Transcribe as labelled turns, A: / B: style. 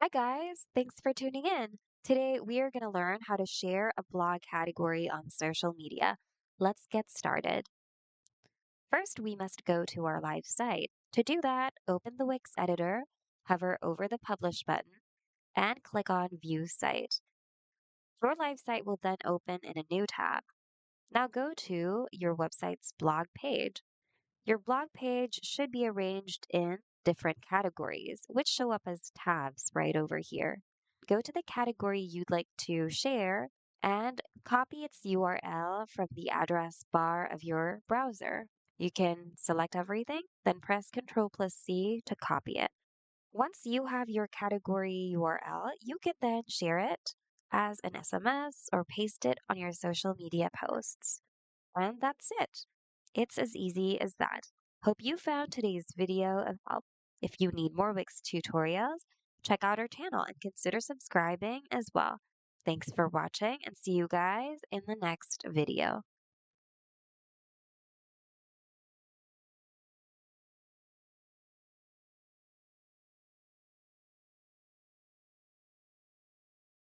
A: Hi guys, thanks for tuning in. Today we are going to learn how to share a blog category on social media. Let's get started. First, we must go to our live site. To do that, open the Wix editor, hover over the Publish button, and click on View Site. Your live site will then open in a new tab. Now go to your website's blog page. Your blog page should be arranged in different categories, which show up as tabs right over here. Go to the category you'd like to share and copy its URL from the address bar of your browser. You can select everything, then press Ctrl plus C to copy it. Once you have your category URL, you can then share it as an SMS or paste it on your social media posts. And that's it. It's as easy as that. Hope you found today's video of help. If you need more Wix tutorials, check out our channel and consider subscribing as well. Thanks for watching and see you guys in the next video.